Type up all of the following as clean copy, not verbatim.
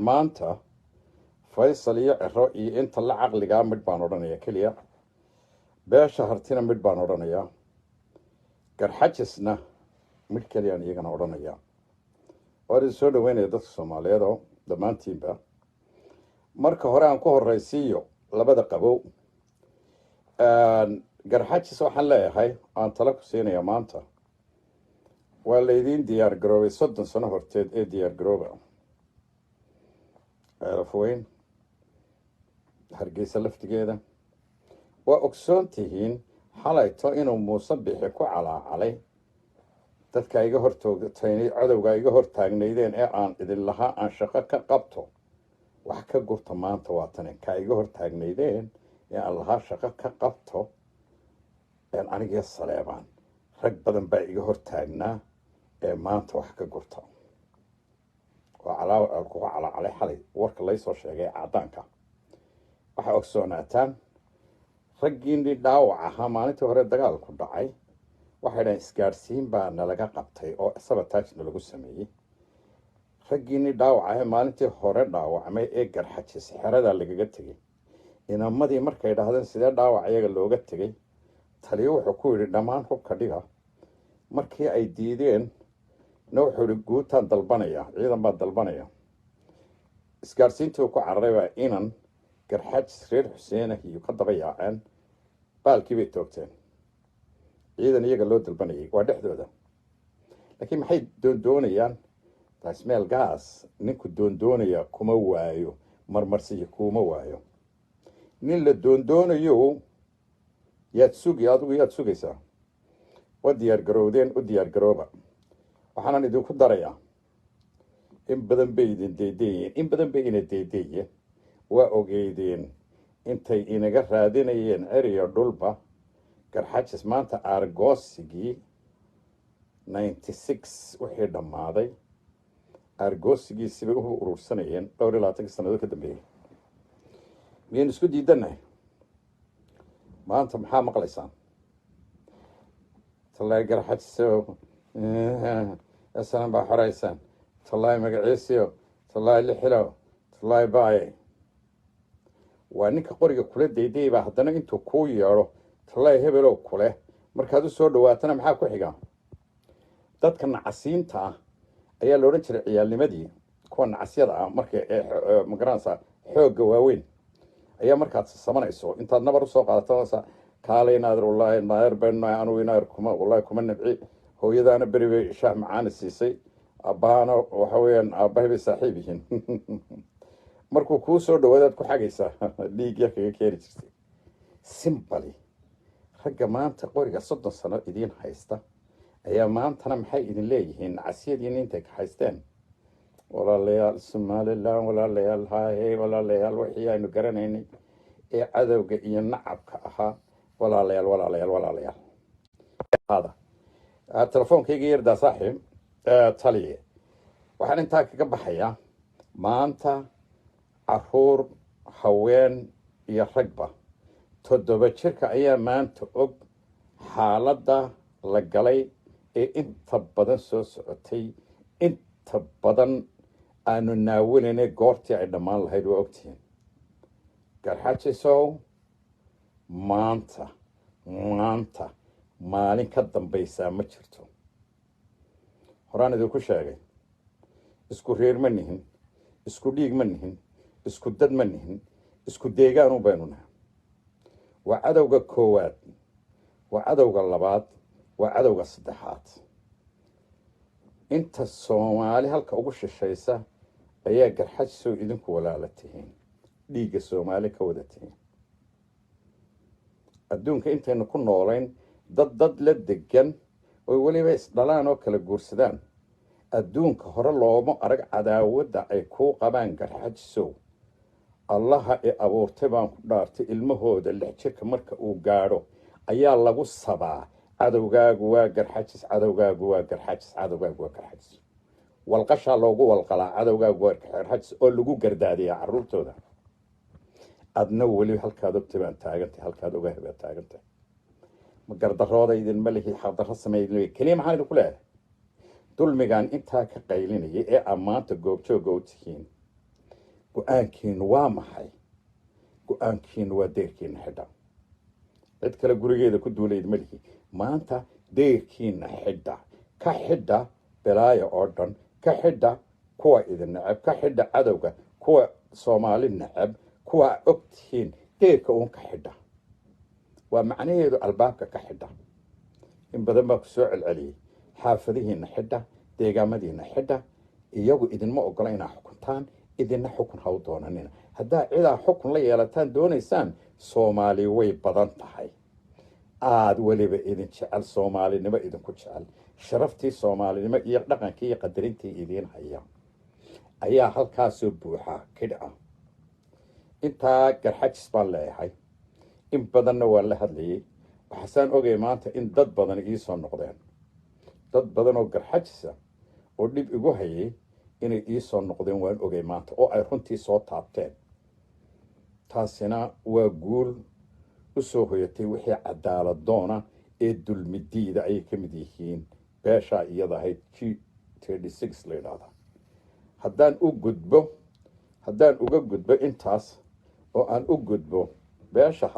maanta faysal iyo ciro iyo inta la caqligaa midh baan odhanaya keliya beesha hartina midh baan odhanayaa garxajisna midh keliyaan iyagana odhanaya waa idin soo dhaweynaya dadka soomaaliyeed oo dhammaantiinba marka hore aan ku horraysiiyo labada qabow garxajis waxaan leeyahay aan tala ku siinaya maanta waa laydiin diyaar garoobay 30 sano horteed ee diyaar garooba ceelafweyn hargeysa laftigeeda waa ogsoon tihiin xalayto inuu muuse bixi ku calaacalay dadka iga hortoogtaynay cadowga iga hortaagnaydeen ee aan idin lahaa aan shaqo ka qabto wax ka gurta maanta waa tani ka iga hortaagnaydeen ee aan lahaa shaqo ka qabto aniga saleebaan rag badan baa iga hortaagnaa ee maanta wax ka gurta waa ku calaacalay xalay warka laysoo sheegay cadaanka waxaa ogsoonaataan raggiinii dhaawac ahaa maalintii hore dagaalku dhacay waxay dhahan isgaadhsiin baa nalaga qabtay oo sabataajna lagu sameeyey raggiinii dhaawac ahee maalintii hore dhaawacmay ee garxajis xeradaa lagaga tegey inamadii markay dhahdeen sidee dhaawac iyaga looga tegey taliyo wuxuu ku yidhi dhammaan hubka dhiga markii ay diideen na wuxuu yidhi guutaan dalbanaya ciidan baa dalbanaya isgaadhsiintii uu ku cararay baa inan garxajis reer xuseen ah iyo ka daba yaaceen baalkii bay toogteen ciidan iyaga loo dalbanayay waa dhexdooda laakiin maxay doondoonayaan tasmeel gaas ninku doondoonaya kuma waayo marmarsiyo kuma waayo nin la doondoonayo yaad sugi adigu yaad sugaysaa waa diyaar garowdeen u diyaar garooba waxaanan idinku darayaa in badan bay idin deedeeyeen in badan bay ina deedeeyeen waa ogeydeen intay inaga raadinayeen eriya dhulba garxajis maanta aargoosigii 96 wixii dhammaaday aargoosigiisibay u urursanayeen 22 sannadood ka dambeeyey miyaynu isku diidannahay maanta maxaa maqlaysaan tallaahi garxajisow asalan baa xoraysaan tallaahi magaciisiyo tallaahi lixilow tallaahi baaye waa ninka qoriga kula daydayay baa haddana intuu kuu yeedho tallaahi hebelow kuleh markaad u soo dhawaatana maxaa ku xiga dadka nacasiinta ah ayaa la odhan jiray ciyaalnimadii kuwa nacasyada ah markay magaranaysa xoogga waaweyn ayaa markaad samanayso intaad nabar usoo qaadato kaalay naadir wallaahi naadir baynu anugu naadir kuma wallaahi kuma nabci hooyadaana beri bay shaah macaana siisay aabahana waxa weeyaan aabahay bay saaxiib yihiin markuu kuu soo dhawaadaad ku xagaysaa dhiigya kaga keeni jirtay simbali ragga maanta qoriga 30 sano idiin haysta ayaa maantana maxay idin leeyihiin nacasyadiin intay ka haysteen walaalayaal somalilan walaalayaal haahe walaalayaal wixii aynu garanaynay ee cadowga iyo nacabka ahaa walaalayaal telefoonkayga yardaa saaxiib taliye waxaan intaa kaga baxayaa maanta caruur haween iyo ragba 7 jirka ayaa maanta og xaaladda la galay ee inta badan soo socotay inta badan aanu naawilayna goortii ay dhammaan lahayd waa ogtihiin garxajisow maanta maalin ka dambaysaa ma jirto horaan idinku sheegay isku reer ma nihin isku dhiig ma nihin isku dad ma nihin isku deegaanu baynu nahay waa cadowga koowaad waa cadowga labaad waa cadowga saddexaad inta soomaali halka ugu shishaysa ayaa garxajisow idinku walaala tihiin dhiigga soomaali ka wada tihiin adduunka intaynu ku noolayn dad la degan oo weliba isdhalaan oo kala guursadaan adduunka hore looma arag cadaawadda ay kuu qabaan garxajisow allaha ee abuurtay baan ku dhaartay ilmahooda 6 jirka marka uu gaadho ayaa lagu sabaa cadowgaagu waa garxajis cadowgaagu waa garxajis cadowgaagu waa garxajis walqashaa loogu walqalaa cadowgaagu waa garxajis oo lagu gardaadiyaa carruurtooda adna weli halkaad ogtay baan taagantay halkaad ogahay baa taagantay ma gardarooda idinma lihi xaqdarro sameeyay keliya maxaan idinku leeyahay dulmigaan intaa ka qaylinayay ee ammaanta goobjooga u tihiin go-aankiinu waa maxay? go-aankiinu waa deyrkiina xidha. cid kale gurigeeda ku duulayd malihi. maanta deyrkiina xidha, ka xidha belaaya oo dhan, ka xidha kuwa idin necab, ka xidha cadowga, kuwa soomaali necab, kuwa ogtihiin deyrka uun ka xidha. waa macnaheedu albaabka ka xidha. in badan baa ku soo celceliyey. xaafadihiina xidha, deegaamadiina xidha. iyagu idinma ogola inaa xukuntaan, idinna xukun ha u doonanina. haddaa cidaa xukun la yeelataan doonaysaan, soomaali way badan tahay. aada weliba idin jecel, soomaalinimo idinku jecel, sharaftii soomaalinimo iyo dhaqankii iyo qadarintii idiin haya ayaa halkaasoo buuxa kidh ah. intaa garxajis baan leeyahay. in badanna waan la hadlayay. waxaasaan ogay maanta in dad badan iisoo noqdeen. dad badan oo garxajisa oo dhib igu hayay inay iisoo noqdeen waan ogay maanta, oo ay runtii soo taabteen. taasina waa guul u soo hoyatay wixii cadaaladdoona ee dulmidiida ayay ka mid yihiin beeshaa iyada ahayd G36 la yidhaahda. haddaan uga gudbo intaas oo aan u gudbo beesha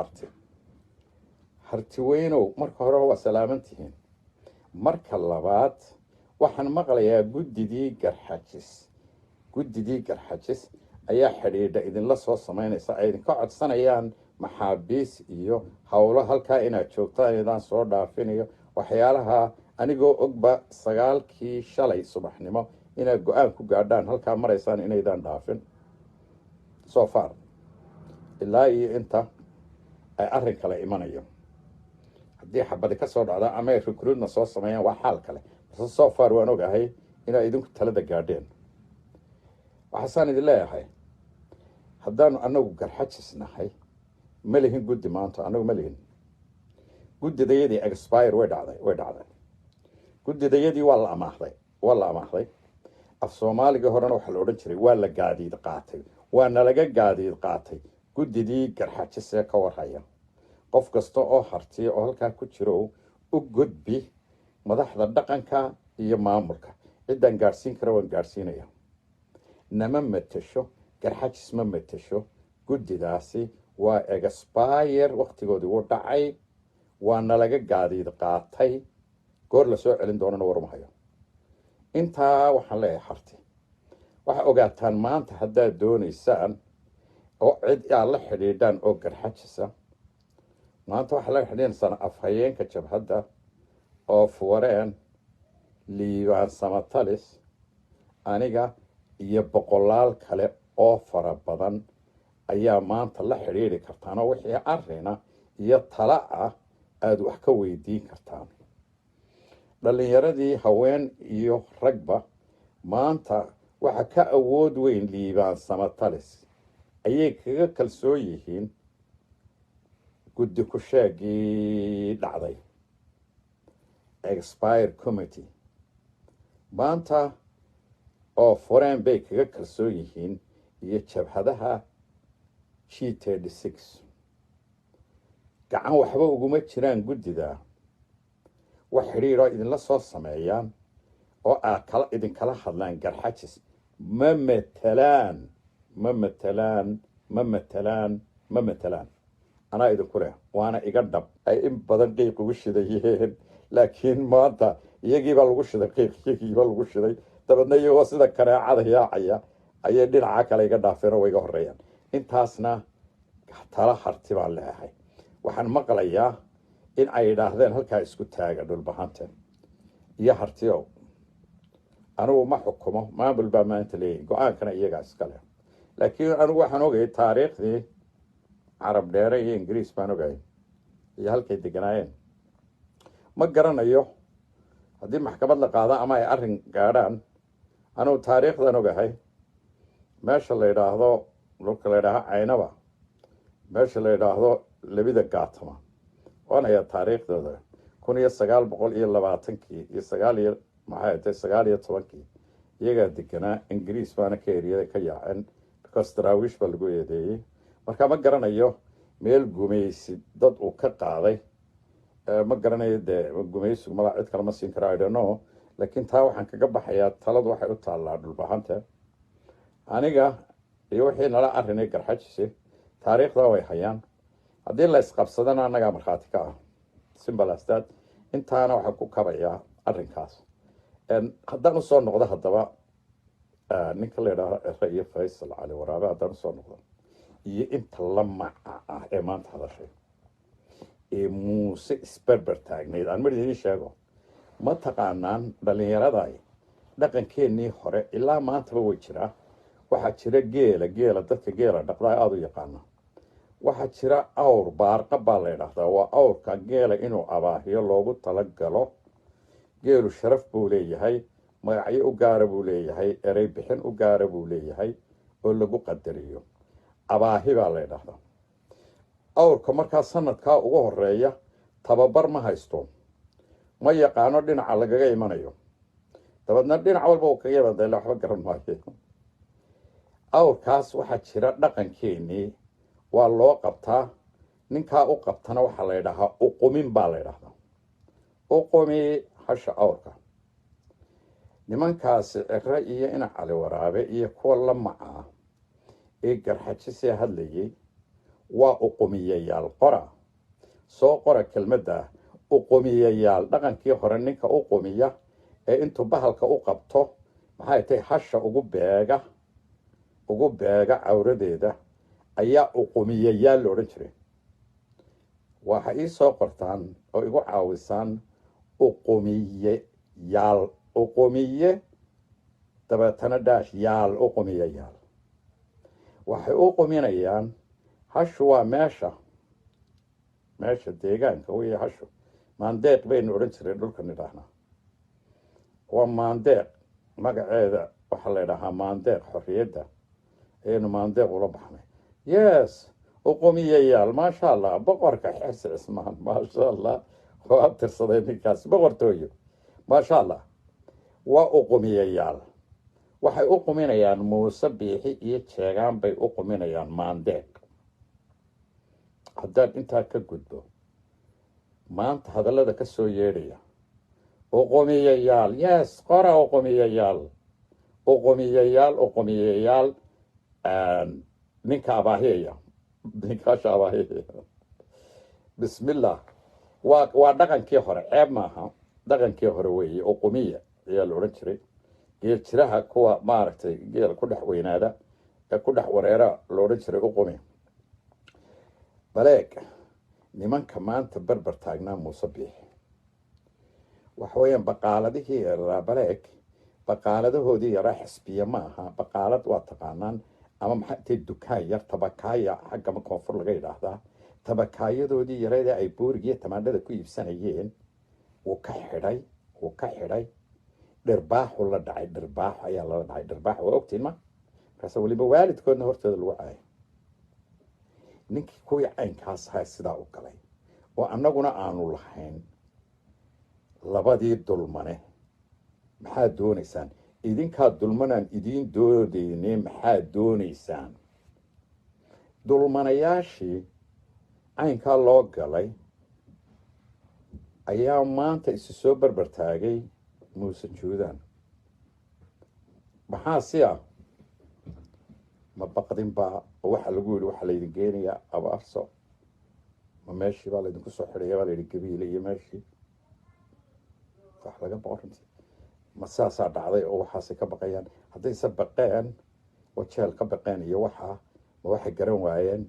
harti weynow, marka hore waa salaamantihiin. marka labaad waxaan maqlayaa guddidii garxajis ayaa xidhiidha idinla soo samaynaysa. ay idinka codsanayaan maxaabiis iyo howlo halkaa inaad joogtaan idaan soo dhaafinayo waxyaalaha. anigoo ogba 9kii shalay subaxnimo inaad go-aan ku gaadhaan halkaa maraysaan inaydaan dhaafin so far, ilaa iyo inta ay arrin kale imanayo. haddii xabadi ka soo dhacda ama ay recruitna soo sameeyaan waa xaal kale. base so far waan ogahay inaad idinku talada gaadheen. waxaasaan idin leeyahay, haddaanu anagu garxajis nahay ma lihin guddi maanta. anagu ma lihin. guddidayadii expire way dhacday. guddidayadii waa la amaahday. af soomaaliga horena waxaa la odhan jiray waa la gaadiid qaatay, waa nalaga gaadiid qaatay. guddidii garxajis ee ka warhaya, qof kasta oo hartiya oo halkaa ku jiro u gudbi madaxda dhaqanka iyo maamulka. ciddaan gaadhsiin kara waan gaadhsiinaya. nama matasho, garxajis ma matasho. guddidaasi waa expire, waqtigoodii wuu dhacay, waa nalaga gaadiid qaatay. goor la soo celin doonana warmahayo. intaa waxaan leeyahay harti, waxaa ogaataan maanta haddaad doonaysaan oo cid aad la xidhiidhaan oo garxajisa, maanta waxaa la xidhiidhaysaan afhayeenka jabhadda oo fuwareen liibaan samatalis, aniga iyo boqolaal kale oo fara badan ayaa maanta la xidhiidhi kartaan, oo wixii arrina iyo tala ah aada wax ka weydiin kartaan. dhallinyaradii haween iyo ragba maanta waxa ka awood weyn liibaan samatalis ayay kaga kalsoon yihiin guddi ku sheegii dhacday expire committee. maanta oo foreen bay kaga kalsoon yihiin iyo jabhadaha G36. gacan waxba uguma jiraan guddida. wax xidhiidhoo idinla soo sameeyaan oo aad idinkala hadlaan garxajis ma matalaan. anaa idinku leh, waana iga dhab. ay in badan qiiq ugu shidayeen, laakiin maanta iyagiibaa lagu shiday dabeedna iyagoo sida kaneecada yaacaya ayay dhinaca kale iga dhaafeen oo way iga horeeyaan. intaasna tala harti baan leeyahay. waxaan maqlayaa in ay yidhaahdeen halkaa isku taaga dhulbahante iyo hartiyow. anigu ma xukumo, maamul baa maanta leeyahay, go-aankana iyagaa iska leh. laakiin anigu waxaan ogay taariikhdii carab dheere iyo ingiriis baan ogay iyo halkay deganaayeen. ma garanayo haddii maxkamad la qaada ama ay arrin gaadhaan. anigu taariikhdan ogahay meesha la yidhaahdo dhulka la yidhaaho caynaba, meesha la yidhaahdo labida gaatama, waanaya taariikhdooda 1920 iyo 1919 iyagaa deganaa. ingiriis baana ka eriyada ka yaaceen because daraawiish baa lagu eedeeyey. marka ma garanayo meel gumaysi dad uu ka qaaday. ma garanayo dee gumaysigu madax cid kale ma siin kara, I don't know. laakiin taa waxaan kaga baxayaa taladu waxay u taallaa dhulbahante. aniga iyo wixii nala arrinay garxajise taariikhda way hayaan haddii la isqabsadana annagaa markhaati ka ah simbalastad intaana waxaan ku kabayaa arrinkaas haddaan usoo noqdo haddaba ninka la yidhaaho cere iyo faysal cali waraabe haddaan usoo noqdo iyo inta la maca ah ee maanta hadashay ee muuse isberber taagnayd aan mar idiin sheego ma taqaanaan dhallinyaraday dhaqankeennii hore ilaa maantaba way jiraa waxaa jira geela dadka geela dhaqdaa aada u yaqaana waxaa jira awr baarqa baa la ydhahdaa waa awrka geela inuu abaahiyo loogu talagalo geelu sharaf buu leeyahay magacyo u gaara buu leeyahay erey bixin u gaara buu leeyahay oo lagu qadariyo abaahi baa la ydhahdaa awrka markaa sanadkaa ugu horeeya tababar ma haysto ma yaqaano dhinaca lagaga imanayo dabeedna dhinac walba uu kaga imadayla waxba garan maayo awrkaas waxaa jira dhaqankeenii waa loo qabtaa ninkaa u qabtana waxaa la ydhahaa uqumin baa la ydhahdaa uqumi hasha awrka nimankaasi cere iyo ina cali waraabe iyo kuwa la macaa ee garxajisee hadlayay waa uqumiyayaal qora soo qora kelmadda uqumiyayaal dhaqankii hore ninka uqumiya ee intuu bahalka u qabto maxay tahay hasha ugu beega cawradeeda ayaa uqumiyayaal la odhan jiray waxa ii soo qortaan oo igu caawisaan uqumiyeyaal uqumiye dabeetana dhaash yaal uqumiyayaal waxay u quminayaan hashu waa meesha deegaanka wey hashu maandeeq baynu odhan jiray dhulkan idhaahnaa waa maandeeq magaceeda waxaa la ydhahaa maandeeq xorriyadda ayaynu maandeeq ula baxnay yes uqumiyayaal maasha allah boqorka xersi cismaan maasha allah waa tirsaday ninkaas boqortooyo maasha allah waa uqumiyayaal waxay u quminayaan muuse biixi iyo jeegaan bay u quminayaan maandeeq haddaan intaa ka gudbo maanta hadallada ka soo yeedhaya uqumiyayaal yes qora uqumiyayaal ninka abaahiyaya ninkaasha abaahiyaya bismillah waa dhaqankii hore ceeb maaha dhaqankii hore weeye uqumiya ayaa la odhan jiray geel jiraha kuwa maaragtay geel ku dhex weynaada ee ku dhex wareera la odhan jiray uqumi baleeg nimanka maanta berber taagnaa muuse biixi waxa weeyaan baqaaladihii yaraa baleeg baqaaladahoodii yaraa xisbiya ma aha baqaalad waa taqaanaan ama maxaa intay dukaan yar tabakaaya xaggama koonfur laga yidhaahdaa tabakaayadoodii yareeda ay boorigiiyo tamaandhada ku iibsanayeen wuu ka xidhay dhirbaaxu la dhacay dhirbaaxu ayaa lala dhacay dhirbaaxu waa ogtiin ma markaas weliba waalidkoodna hortooda lagu caayay ninkii kuwii caynkaas ahaa sidaa u galay oo annaguna aanu lahayn labadii dulmane maxaad doonaysaan idinkaa dulmanaan idiin doodeyne maxaad doonaysaan dulmanayaashii caynkaa loo galay ayaa maanta isu soo berber taagay muuse juudaan maxaa si ah ma baqdin baa oo waxaa lagu yidhi waxaa laydin geenayaa abaarso ma meeshii baa laydinku soo xidhaya baa layidhi gabiile iyo meeshii wax laga boqo runtii ma saasaa dhacday oo waxaasay ka baqayaan haddayse baqeen oo jeel ka baqeen iyo waxaa ma waxay garan waayeen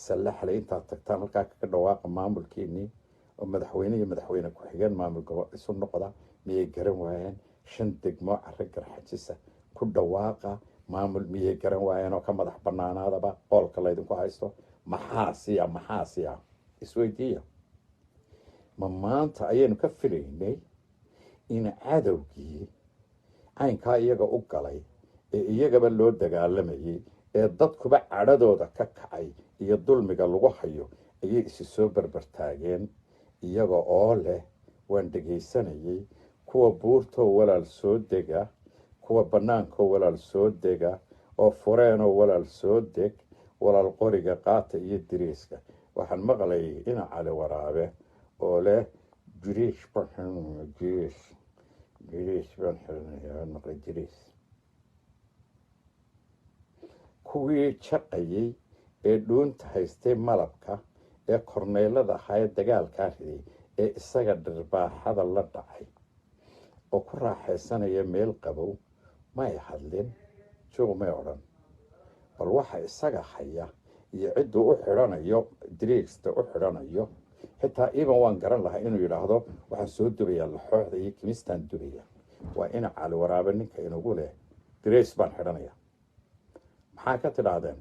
sallaxle intaad tagtaan halkaa kaga dhawaaqa maamulkiinii oo madaxweyne iyo madaxweyne ku-xigeen maamul gobol isu noqda miyay garan waayeen 5 degmo carre garxajisa ku dhawaaqa maamul miyay garan waayeen oo ka madax banaanaadaba qoolka laydinku haysto maxaa siya isweydiiya ma maanta ayaynu ka filaynay in cadowgii caynkaa iyaga u galay ee iyagaba loo dagaalamayay ee dadkuba cadhadooda ka kacay iyo dulmiga lagu hayo ayay isi soo berber taageen iyaga oo leh waan dhegaysanayay kuwa buurtoo walaal soo dega kuwa bannaankoo walaal soo dega oo fureenoo walaal soo deg walaal qoriga qaata iyo diriiska waxaan maqlayay ina cali waraabe oo leh jiriish baan xirinayaa maqlay jiriis kuwii jaqayay ee dhuunta haystay malabka ee korneylada ahaa ee dagaalkaa riday ee isaga dhirbaaxada la dhacay oo ku raaxaysanaya meel qabow may hadlin joog may odhan bal waxa isaga haya iyo cidduu u xidhanayo diriigsta u xidhanayo xitaa iban waan garan lahaa inuu yidhaahdo waxaan soo dubayaa laxooxda iyo kimistaan dubaya waa ina cali waraabe ninka inagu leh dirays baan xidhanaya maxaa ka tidhaahdeen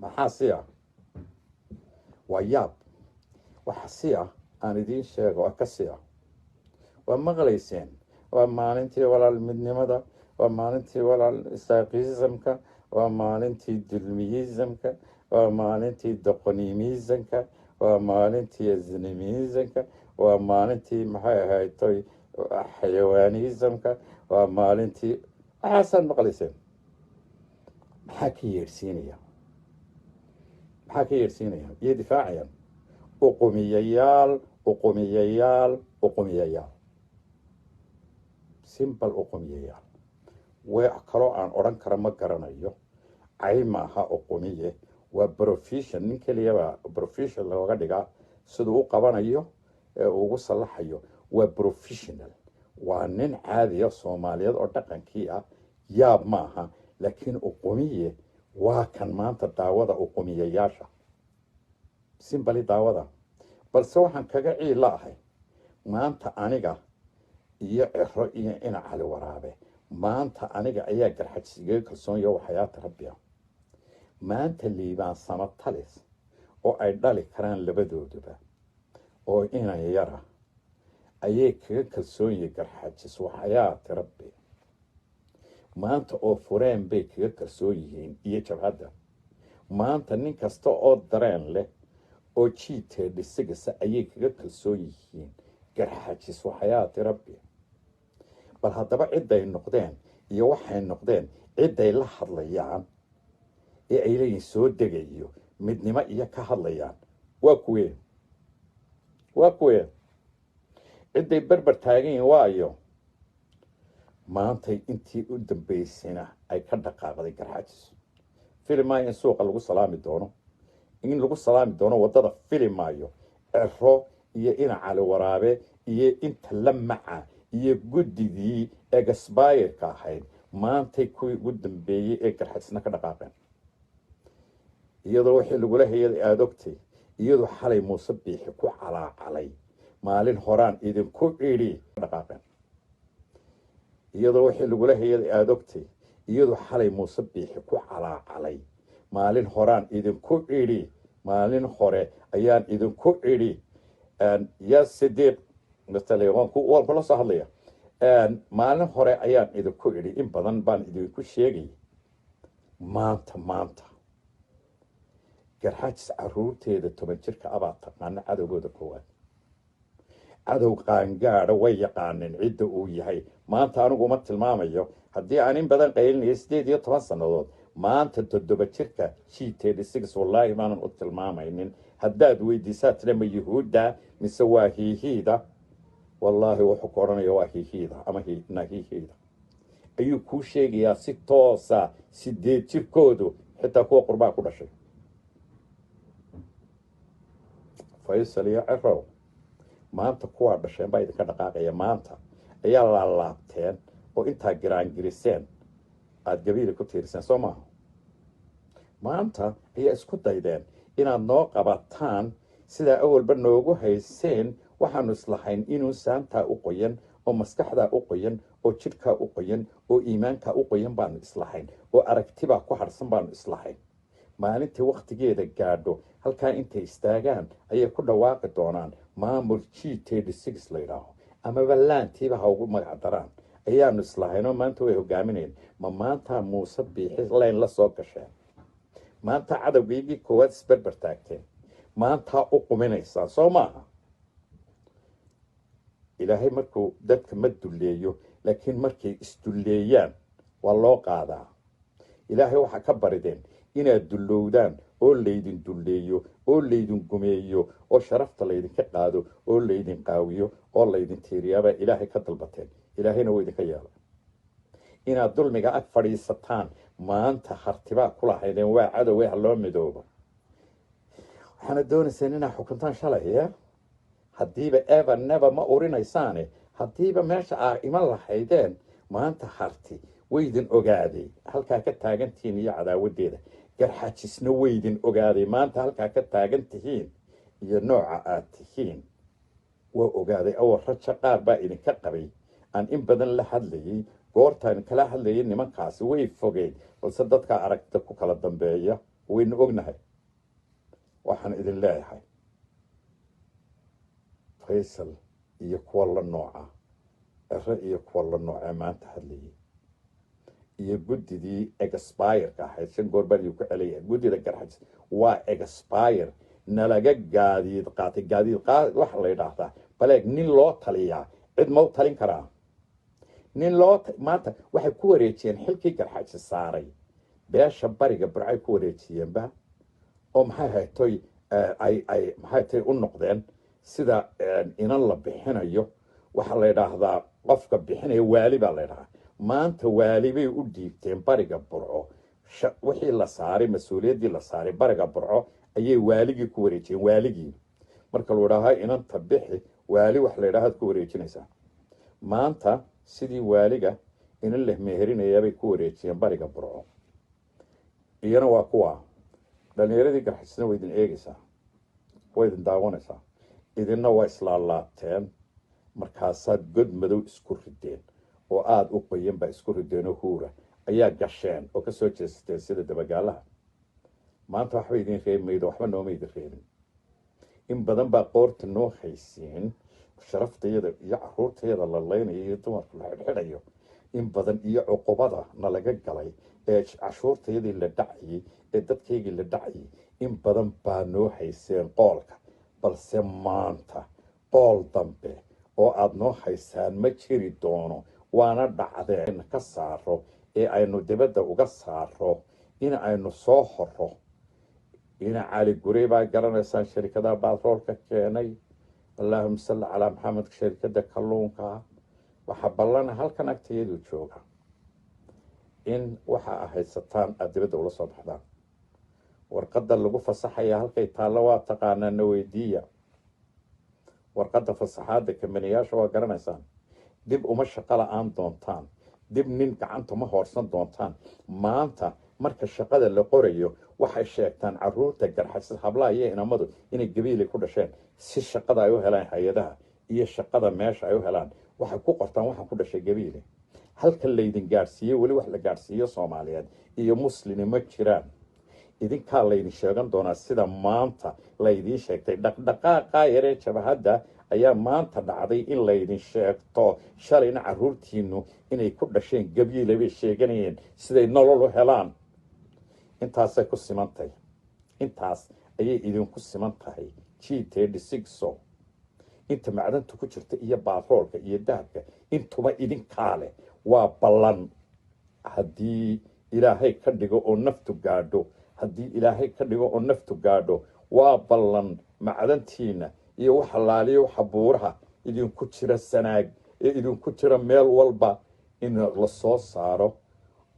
maxaa siya waa yaab waxa siya aan idiin sheego waa ka siya waa maqlayseen waa maalintii walaal midnimada waa maalintii walaal isaaqiisamka waa maalintii dulmiyizamka waa maalintii doqonimizamka waa maalintii aznimizamka waa maalintii maxay ahayd xayawaanizamka waa maalintii waxaasaad maqlayseen maxaa ka yeedhsiinaya iyo difaacayaan uqumiyayaal simbal uqumiyayaal wax kaloo aan odhan kara ma garanayo cay maaha uqumiye waa profession nin keliyaba profession looga dhigaa siduu u qabanayo ee ugu sallaxayo waa professional waa nin caadiya soomaaliyeed oo dhaqankii ah yaab maaha laakiin uqumiye waa kan maanta daawada uqumiyayaasha simbali daawada balse waxaan kaga ciilla ahay maanta aniga iyo ciro iyo ina cali waraabe maanta aniga ayaa garxajis igaga kalsoonyo waxayaata rabbiya maanta liibaan samatalis oo ay dhali karaan labadooduba oo ina yara ayay kaga kalsoonyihi garxajis waxayaati rabbi maanta oo fureen bay kaga kalsoon yihiin iyo jabhadda maanta nin kasta oo dareen leh oo jiitee dhisigasa ayay kaga kalsoon yihiin garxajis waxayaati rabbi bal haddaba cidday noqdeen iyo waxay noqdeen cidday la hadlayaan ee ay leeyihin soo degayo midnimo iyo ka hadlayaan waa kuwee cidday berber taagan yihiin waayo maantay intii u dambaysayna ay ka dhaqaaqday garxajis filimaayo in suuqa lagu salaami doono waddada filimaayo cero iyo ina cali waraabe iyo inta la maca iyo guddigii egasbayirka ahayd maantay kuwii ugu dambeeyey ee garxajisna ka dhaqaaqeen iyadoo wixii lagula hayay aada ogtay iyadoo xalay muuse biixi ku calaacalay maalin horaan idinku idhi dhaqaaqeen iyadoo wixii lagula hayay aada ogtay iyadoo xalay muuse biixi ku calaacalay maalin horaan idinku idhi maalin hore ayaan idinku idhi yaa sidiiq waan kula soo hadlaya maalin hore ayaan idinku idhi in badan baan idinku sheegay maanta garxajis caruurteeda 10 jirka abaa taqaana cadowgooda koowaad cadow qaangaadha way yaqaaneen cidda uu yahay maanta anigu uma tilmaamayo haddii aan in badan qaylinayo 18 sannadood maanta 7 jirka G36 wallaahi maanan u tilmaamaynin haddaad weydiisaa tirama yuhuudda mise waa hiihiida wallaahi wuxuu ku odhanaya waa hiihiida ama hiihiida ayuu kuu sheegayaa si toosa 8 jirkoodu xitaa kuwa qurbaa ku dhashay faysal iyo ciro maanta kuwaa dhasheen baa idinka dhaqaaqaya maanta ayaa laalaabteen oo intaa giraangiriseen aada gabiili ku tiiriseen soo maaha maanta ayaa isku daydeen inaad noo qabataan sidaa awalba noogu hayseen waxaanu islahayn inuu saantaa u qoyan oo maskaxdaa u qoyan oo jidhkaa u qoyan oo iimaankaa u qoyan baanu islahayn oo aragtibaa ku harhsan baanu islahayn maalintii wakhtigeeda gaadho halkaa intay istaagaan ayay ku dhawaaqi doonaan maamul G36 la yidhaaho amaba laantiiba ha ugu magac daraan ayaanu islahaynoo maanta way hogaamineen ma maantaa muuse biixi layn la soo gasheen maanta cadowgaygii koowaad isberber taagteen maantaa u quminaysaan soo maaha ilaahay markuu dadka ma dulleeyo laakiin markay isdulleeyaan waa loo qaadaa ilaahay waxaa ka barideen inaad dullowdaan oo laydin dulleeyo oo laydin gumeeyo oo sharafta laydinka qaado oo laydin qaawiyo oo laydin tiiriyaabaa ilaahay ka dalbateen ilaahayna wuu idinka yeelay inaad dulmiga ag fadhiisataan maanta hartibaa ku lahaydeen waa cadowe ha loo midoobo waxaana doonayseen inaad xukuntaan shalay haddiiba ever never ma urinaysaane haddiiba meesha aa iman lahaydeen maanta harti waydin ogaaday halkaa ka taagantihiin iyo cadaawadeeda garxajisna waydin ogaaday maanta halkaa ka taagan tihiin iyo nooca aad tihiin waa ogaaday awal raja qaar baa idinka qabay aan in badan la hadlayay goortaan kala hadlayay nimankaasi way fogeyd balse dadkaa aragtida ku kala dambeeya waynu ognahay waxaan idin leeyahay faysal iyo kuwa la nooca ere iyo kuwa la noocee maanta hadlayay iyo guddidii expireka ahayd 5 goor baa ku celiyay guddida garxajis waa expire nalaga gaadiid qaatay wax la yiraahdaa baleeg nin loo taliyaa cid ma u talin karaa nin loo maanta waxay ku wareejiyeen xilkii garxajis saaray beesha bariga burcay ku wareejiyeenba oo maxay haytay ay maxay tay u noqdeen sida inan la bixinayo waxa la yiraahdaa qofka bixinaya waali baa la yiraahdaa maanta waali bay u dhiibteen bariga burco wixii la saaray mas'uuliyadii la saaray bariga burco ayay waaligii ku wareejiyeen waaligii marka la yiraahdo inanta bixi waali wax la yiraahdo ku wareejinaysa maanta sidii waaliga inan leh meherinayaa bay ku wareejiyeen bariga burco iyana waa kuwa dhalinyaradii garxisna way idin eegaysaa way idin daawanaysaa idinna waa islaalaabteen markaasaad god madow isku rideen oo aada u qoyan baa isku rideen oo huura ayaa gasheen oo ka soo jeesteen sida dabagaalaha maanta waxba idin reemaydo waxba nooma idin reebin in badan baa qoorta noo haysiin sharaftayada iyo caruurtayada la leynayo iyo dumarku la xidhxidhayo in badan iyo cuqubada nalaga galay ee cashuurtayadii la dhacayay ee dadkaygii la dhacayay in badan baa noo hayseen qoolka balse maanta qool dambe oo aada noo haysaan ma jiri doono waana dhacdeen ka saaro ee aynu dibadda uga saaro in aynu soo horo ina cali gurey baa garanaysaan shirkadaha baatroolka keenay allahuma salli calaa maxamed shirkadda kalluunka waxaa ballana halkan agtayadu jooga in waxa a haysataan aada dibadda ula soo baxdaan warqadda lagu fasaxaya halkay taallo waa taqaanaana weydiiya warqadda fasaxaadda kambaniyaasha waa garanaysaan dib uma shaqo la-aan doontaan dib nin gacanta ma hoorsan doontaan maanta marka shaqada la qorayo waxay sheegtaan caruurta garxajis hablaha iyo inamadu inay gabiilay ku dhasheen si shaqada ay u helaan hay-adaha iyo shaqada meesha ay u helaan waxay ku qortaan waxaan ku dhashay gabiile halka laydin gaadhsiiye weli wax la gaadhsiiyo soomaaliyeed iyo muslimi ma jiraan idinkaa laydin sheegan doonaa sida maanta laydiin sheegtay dhaqdhaqaaqa yaree jabahadda ayaa maanta dhacday in laydin sheegto shalayna caruurtiinu inay ku dhasheen gabiile bay sheeganayeen siday nolol u helaan intaasay ku simantahay intaas ayay idinku siman tahay G36 inta macdanta ku jirta iyo baatroolka iyo dahabka intuba idinkaa leh waa ballan haddii ilaahay ka dhigo oo naftu gaadho haddii ilaahay ka dhigo oo naftu gaadho waa ballan macdantiina iyo waxa laaliyo waxa buuraha idinku jira sanaag ee idinku jira meel walba in la soo saaro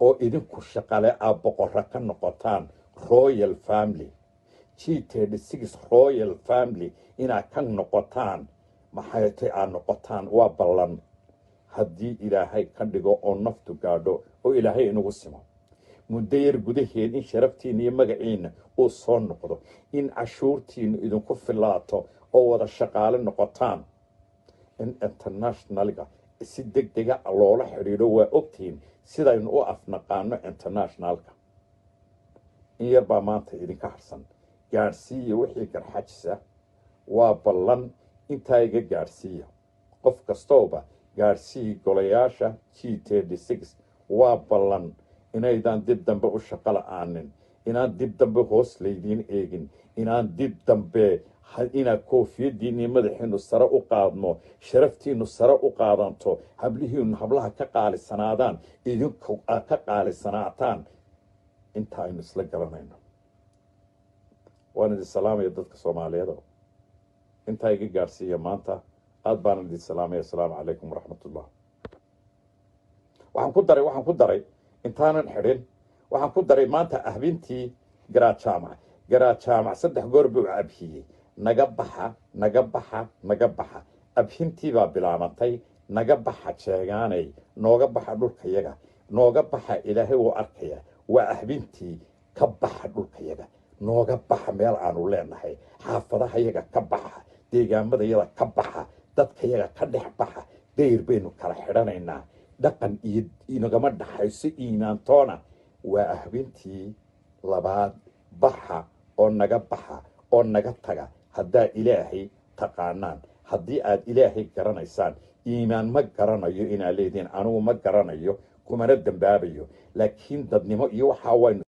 oo idinku shaqale ah boqorra ka noqotaan royal family G36 royal family inaad ka noqotaan maxay tahay aad noqotaan waa ballan haddii ilaahay ka dhigo oo naftu gaadho oo ilaahay inagu simo muddo yar gudaheed in sharaftiina iyo magaciina uu soo noqdo in cashuurtiina idinku filaato oo wada shaqaale noqotaan in internationalga si degdega loola xidhiidho waa ogtihiin sidaynu u afnaqaano internationalka in yar baa maanta idinka harsan gaadhsiiya wixii garxajisa waa ballan intaa iga gaadhsiiya qof kastooba gaadhsiiya golayaasha G36 waa ballan inaydan dib dambe u shaqo la-aanin inaan dib dambe hoos laydiin eegin inaan dib dambe inaad koofiyadiinii madaxiinu sare u qaadno sharaftiinu sare u qaadanto hablihiinu hablaha ka qaalisanaadaan idinku aad ka qaalisanaataan inta aynu isla garanayno waan idin salaamaya dadka soomaaliyeed intaa iga gaadhsiiya maanta aad baan idin salaamaya asalaamu calaykum waraxmatullah waxaan ku daray intaanan xidhin waxaan ku daray maanta ahbintii garaad jaamac 3 goor buu abhiyey naga baxa abhintii baa bilaabantay naga baxa jeegaanay nooga baxa dhulkayaga nooga baxa ilaahay uu arkaya waa ahbintii ka baxa dhulkayaga nooga baxa meel aanu leenahay xaafadaha yaga ka baxa deegaamada yada ka baxa dadka yaga ka dhex baxa dayr baynu kala xidhanaynaa dhaqan iyo inagama dhaxayso iimaantoona waa ahbintii labaad baxa oo naga taga haddaa ilaahay taqaanaan haddii aad ilaahay garanaysaan iimaan ma garanayo inaa leediin anugu ma garanayo kumana dambaabayo laakiin dadnimo iyo waxaa waynu